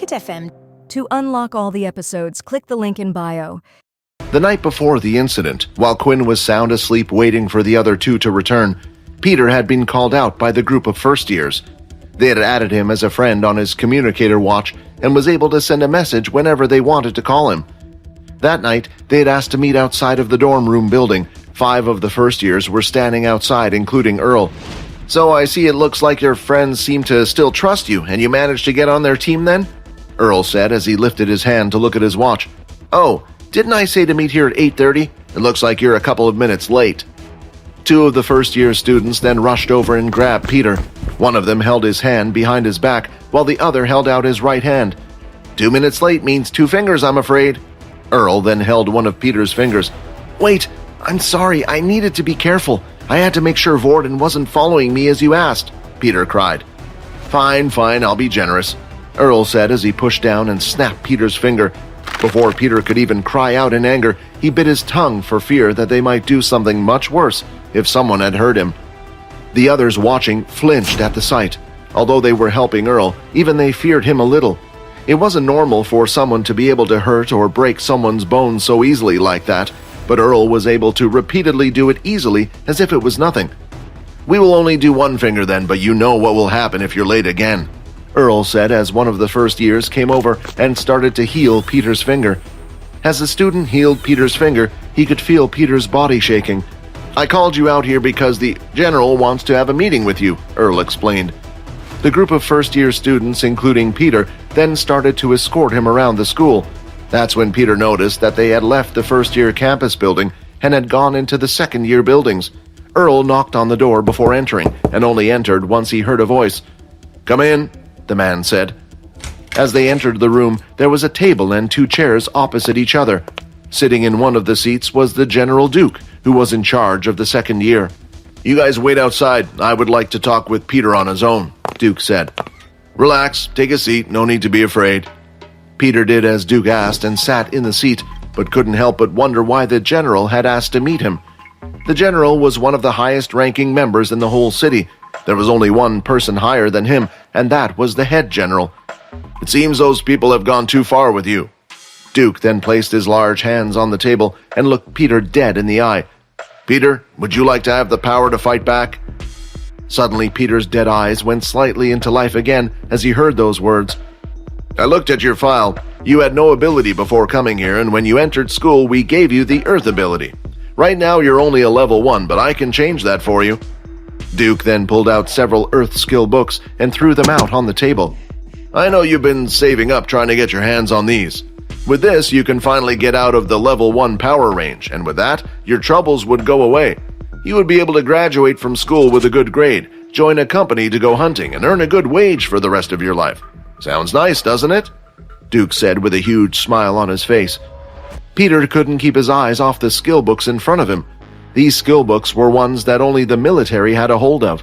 Pocket FM. To unlock all the episodes, click the link in bio. The night before the incident, while Quinn was sound asleep waiting for the other two to return, Peter had been called out by the group of first years. They had added him as a friend on his communicator watch and was able to send a message whenever they wanted to call him. That night, they had asked to meet outside of the dorm room building. 5 of the first years were standing outside, including Earl. "So I see it looks like your friends seem to still trust you, and you managed to get on their team then?" Earl said as he lifted his hand to look at his watch. "Oh, didn't I say to meet here at 8:30? It looks like you're a couple of minutes late." 2 of the first-year students then rushed over and grabbed Peter. One of them held his hand behind his back, while the other held out his right hand. "2 minutes late means 2 fingers, I'm afraid." Earl then held one of Peter's fingers. "Wait, I'm sorry, I needed to be careful. I had to make sure Vorden wasn't following me as you asked," Peter cried. Fine, I'll be generous," Earl said as he pushed down and snapped Peter's finger. Before Peter could even cry out in anger, he bit his tongue for fear that they might do something much worse if someone had heard him. The others watching flinched at the sight. Although they were helping Earl, even they feared him a little. It wasn't normal for someone to be able to hurt or break someone's bones so easily like that, but Earl was able to repeatedly do it easily as if it was nothing. "We will only do 1 finger then, but you know what will happen if you're late again," Earl said as one of the first years came over and started to heal Peter's finger. As the student healed Peter's finger, he could feel Peter's body shaking. "I called you out here because the general wants to have a meeting with you," Earl explained. The group of first-year students, including Peter, then started to escort him around the school. That's when Peter noticed that they had left the first-year campus building and had gone into the second-year buildings. Earl knocked on the door before entering and only entered once he heard a voice. "Come in," the man said. As they entered the room, there was a table and 2 chairs opposite each other. Sitting in one of the seats was the General Duke, who was in charge of the second year. "You guys wait outside. I would like to talk with Peter on his own," Duke said. "Relax, take a seat, no need to be afraid." Peter did as Duke asked and sat in the seat, but couldn't help but wonder why the general had asked to meet him. The general was one of the highest-ranking members in the whole city. There was only one person higher than him, and that was the head general. "It seems those people have gone too far with you." Duke then placed his large hands on the table and looked Peter dead in the eye. "Peter, would you like to have the power to fight back?" Suddenly, Peter's dead eyes went slightly into life again as he heard those words. "I looked at your file. You had no ability before coming here, and when you entered school, we gave you the Earth ability. Right now, you're only a level 1, but I can change that for you." Duke then pulled out several Earth skill books and threw them out on the table. "I know you've been saving up trying to get your hands on these. With this, you can finally get out of the level 1 power range, and with that, your troubles would go away. You would be able to graduate from school with a good grade, join a company to go hunting, and earn a good wage for the rest of your life. Sounds nice, doesn't it?" Duke said with a huge smile on his face. Peter couldn't keep his eyes off the skill books in front of him. These skill books were ones that only the military had a hold of.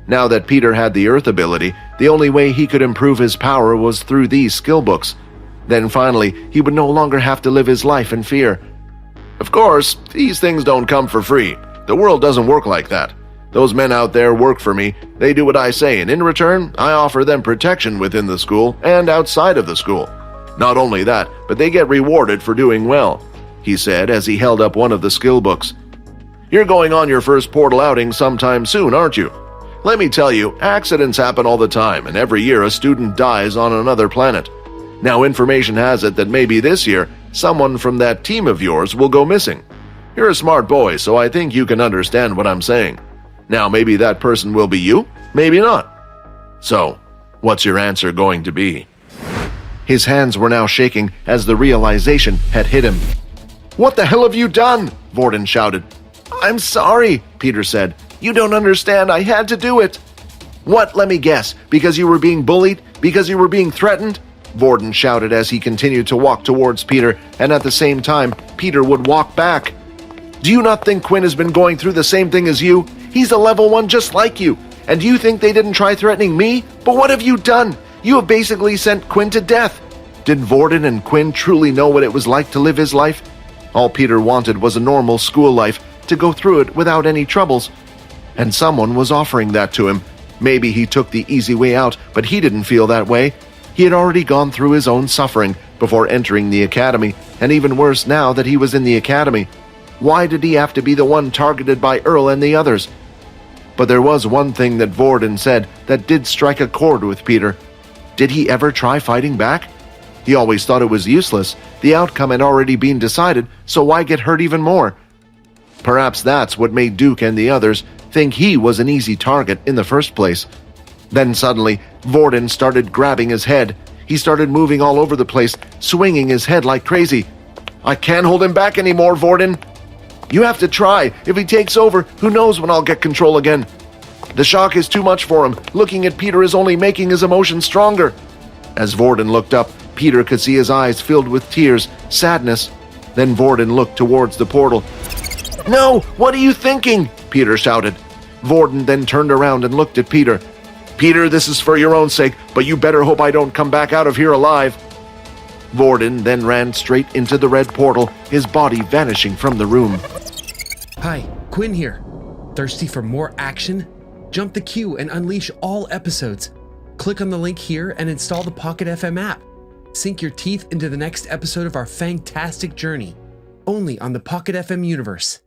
Now that Peter had the Earth ability, the only way he could improve his power was through these skill books. Then finally, he would no longer have to live his life in fear. "Of course, these things don't come for free. The world doesn't work like that. Those men out there work for me. They do what I say, and in return, I offer them protection within the school and outside of the school. Not only that, but they get rewarded for doing well," he said as he held up one of the skill books. "You're going on your first portal outing sometime soon, aren't you? Let me tell you, accidents happen all the time, and every year a student dies on another planet. Now, information has it that maybe this year, someone from that team of yours will go missing. You're a smart boy, so I think you can understand what I'm saying. Now, maybe that person will be you, maybe not. So, what's your answer going to be?" His hands were now shaking as the realization had hit him. "What the hell have you done?" Vorden shouted. "I'm sorry," Peter said. "You don't understand. I had to do it." "What? Let me guess. Because you were being bullied? Because you were being threatened?" Vorden shouted as he continued to walk towards Peter, and at the same time, Peter would walk back. "Do you not think Quinn has been going through the same thing as you? He's a level 1 just like you. And do you think they didn't try threatening me? But what have you done? You have basically sent Quinn to death. Did Vorden and Quinn truly know what it was like to live his life? All Peter wanted was a normal school life, to go through it without any troubles. And someone was offering that to him. Maybe he took the easy way out, but he didn't feel that way. He had already gone through his own suffering before entering the academy, and even worse now that he was in the academy. Why did he have to be the one targeted by Earl and the others? But there was one thing that Vorden said that did strike a chord with Peter. Did he ever try fighting back? He always thought it was useless. The outcome had already been decided, so why get hurt even more? Perhaps that's what made Duke and the others think he was an easy target in the first place. Then suddenly, Vorden started grabbing his head. He started moving all over the place, swinging his head like crazy. "I can't hold him back anymore, Vorden. You have to try. If he takes over, who knows when I'll get control again. The shock is too much for him. Looking at Peter is only making his emotions stronger." As Vorden looked up, Peter could see his eyes filled with tears, sadness. Then Vorden looked towards the portal. "No, what are you thinking?" Peter shouted. Vorden then turned around and looked at Peter. "Peter, this is for your own sake, but you better hope I don't come back out of here alive." Vorden then ran straight into the red portal, his body vanishing from the room. Hi, Quinn here. Thirsty for more action? Jump the queue and unleash all episodes. Click on the link here and install the Pocket FM app. Sink your teeth into the next episode of our fantastic journey, only on the Pocket FM universe.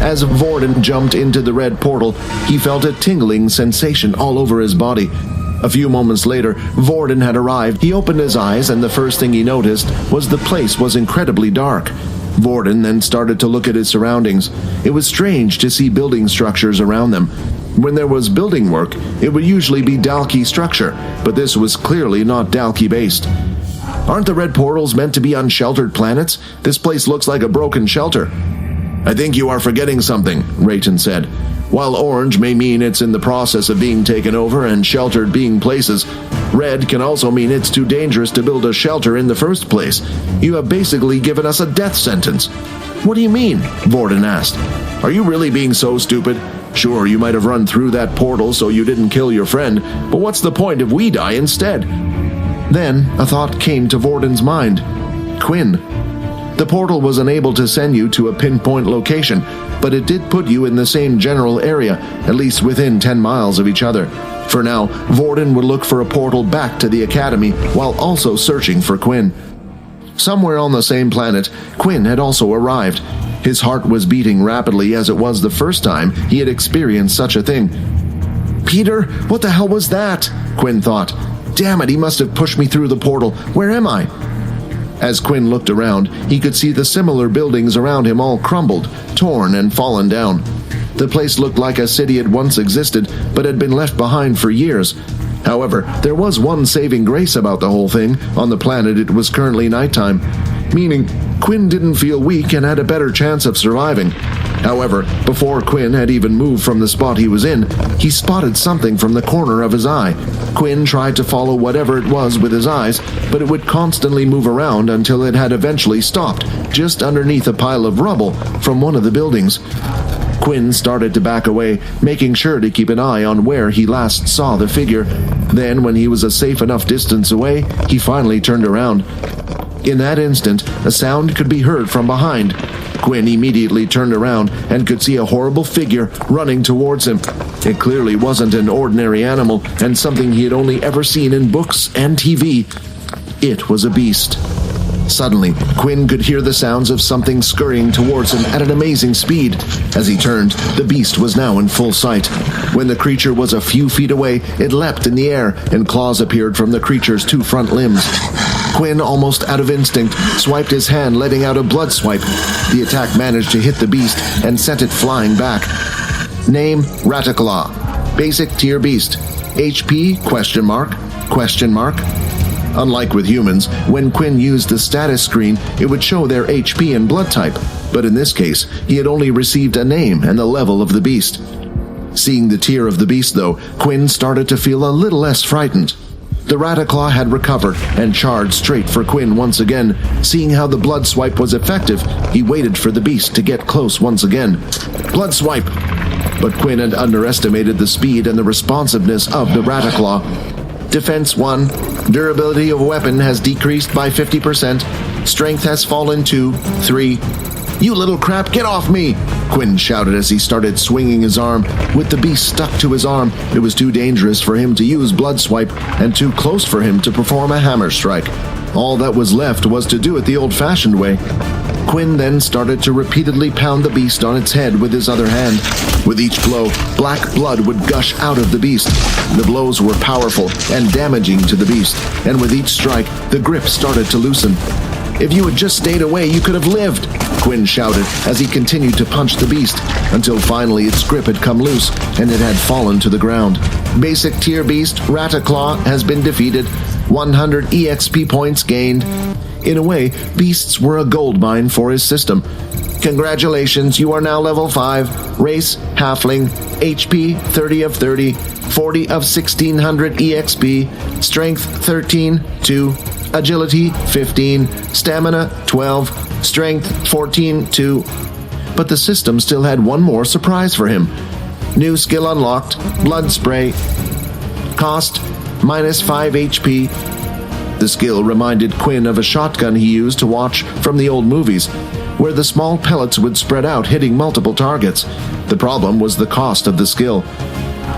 As Vorden jumped into the red portal, he felt a tingling sensation all over his body. A few moments later, Vorden had arrived. He opened his eyes, and the first thing he noticed was the place was incredibly dark. Vorden then started to look at his surroundings. It was strange to see building structures around them. When there was building work, it would usually be Dalkey structure, but this was clearly not Dalkey-based. Aren't the red portals meant to be unsheltered planets? This place looks like a broken shelter. "I think you are forgetting something," Rayton said. "While orange may mean it's in the process of being taken over and sheltered being places, red can also mean it's too dangerous to build a shelter in the first place. You have basically given us a death sentence." "What do you mean?" Vorden asked. "Are you really being so stupid? Sure, you might have run through that portal so you didn't kill your friend, but what's the point if we die instead?" Then a thought came to Vorden's mind. Quinn. The portal was unable to send you to a pinpoint location, but it did put you in the same general area, at least within 10 miles of each other. For now, Vorden would look for a portal back to the Academy while also searching for Quinn. Somewhere on the same planet, Quinn had also arrived. His heart was beating rapidly as it was the first time he had experienced such a thing. "Peter, what the hell was that?" Quinn thought. "Damn it, he must have pushed me through the portal. Where am I?" As Quinn looked around, he could see the similar buildings around him all crumbled, torn, and fallen down. The place looked like a city had once existed, but had been left behind for years. However, there was one saving grace about the whole thing. On the planet, it was currently nighttime, meaning Quinn didn't feel weak and had a better chance of surviving. However, before Quinn had even moved from the spot he was in, he spotted something from the corner of his eye. Quinn tried to follow whatever it was with his eyes, but it would constantly move around until it had eventually stopped, just underneath a pile of rubble from one of the buildings. Quinn started to back away, making sure to keep an eye on where he last saw the figure. Then, when he was a safe enough distance away, he finally turned around. In that instant, a sound could be heard from behind. Quinn immediately turned around and could see a horrible figure running towards him. It clearly wasn't an ordinary animal, and something he had only ever seen in books and TV. It was a beast. Suddenly, Quinn could hear the sounds of something scurrying towards him at an amazing speed. As he turned, the beast was now in full sight. When the creature was a few feet away, it leapt in the air, and claws appeared from the creature's two front limbs. Quinn, almost out of instinct, swiped his hand, letting out a blood swipe. The attack managed to hit the beast and sent it flying back. Name, Rataclaw. Basic tier beast. HP, ? Unlike with humans, when Quinn used the status screen, it would show their HP and blood type, but in this case, he had only received a name and the level of the beast. Seeing the tier of the beast, though, Quinn started to feel a little less frightened. The Rataclaw had recovered and charged straight for Quinn once again. Seeing how the blood swipe was effective, he waited for the beast to get close once again. Blood swipe! But Quinn had underestimated the speed and the responsiveness of the Rataclaw. Defense 1. Durability of weapon has decreased by 50%. Strength has fallen to 3. "You little crap, get off me!" Quinn shouted as he started swinging his arm. With the beast stuck to his arm, it was too dangerous for him to use Blood Swipe and too close for him to perform a hammer strike. All that was left was to do it the old-fashioned way. Quinn then started to repeatedly pound the beast on its head with his other hand. With each blow, black blood would gush out of the beast. The blows were powerful and damaging to the beast, and with each strike, the grip started to loosen. "If you had just stayed away, you could have lived," Quinn shouted as he continued to punch the beast, until finally its grip had come loose and it had fallen to the ground. Basic tier beast Rataclaw has been defeated. 100 EXP points gained. In a way, beasts were a goldmine for his system. "Congratulations, you are now level 5. Race, Halfling. HP, 30 of 30. 40 of 1600 EXP. Strength, 13, 2. Agility, 15. Stamina, 12. Strength, 14, 2. But the system still had one more surprise for him. New skill unlocked. Blood Spray. Cost, -5 HP. The skill reminded Quinn of a shotgun he used to watch from the old movies, where the small pellets would spread out hitting multiple targets. The problem was the cost of the skill.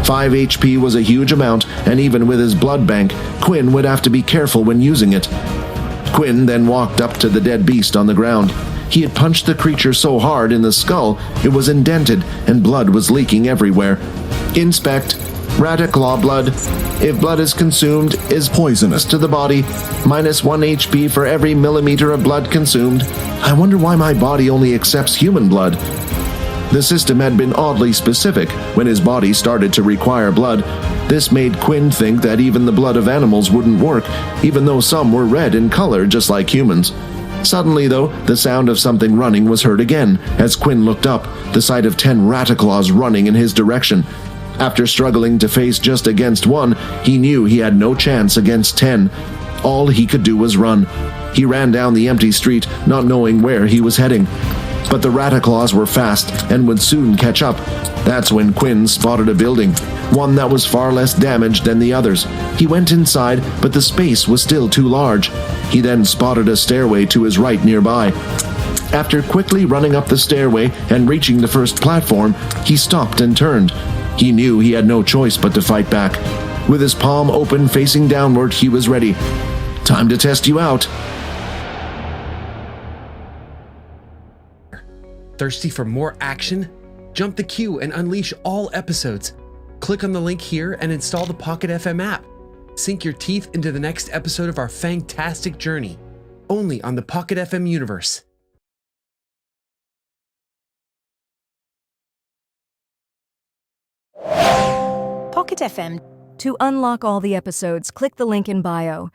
5 HP was a huge amount, and even with his blood bank, Quinn would have to be careful when using it. Quinn then walked up to the dead beast on the ground. He had punched the creature so hard in the skull, it was indented, and blood was leaking everywhere. Inspect. Rataclaw blood. If blood is consumed, is poisonous to the body. -1 HP for every millimeter of blood consumed. I wonder why my body only accepts human blood. The system had been oddly specific when his body started to require blood. This made Quinn think that even the blood of animals wouldn't work, even though some were red in color just like humans. Suddenly, though, the sound of something running was heard again. As Quinn looked up, the sight of 10 Rataclaws running in his direction. After struggling to face just against one, he knew he had no chance against 10. All he could do was run. He ran down the empty street, not knowing where he was heading. But the Rataclaws were fast and would soon catch up. That's when Quinn spotted a building, one that was far less damaged than the others. He went inside, but the space was still too large. He then spotted a stairway to his right nearby. After quickly running up the stairway and reaching the first platform, he stopped and turned. He knew he had no choice but to fight back. With his palm open facing downward, he was ready. "Time to test you out." Thirsty for more action? Jump the queue and unleash all episodes. Click on the link here and install the Pocket FM app. Sink your teeth into the next episode of our fantastic journey, only on the Pocket FM universe. Pocket FM. To unlock all the episodes, click the link in bio.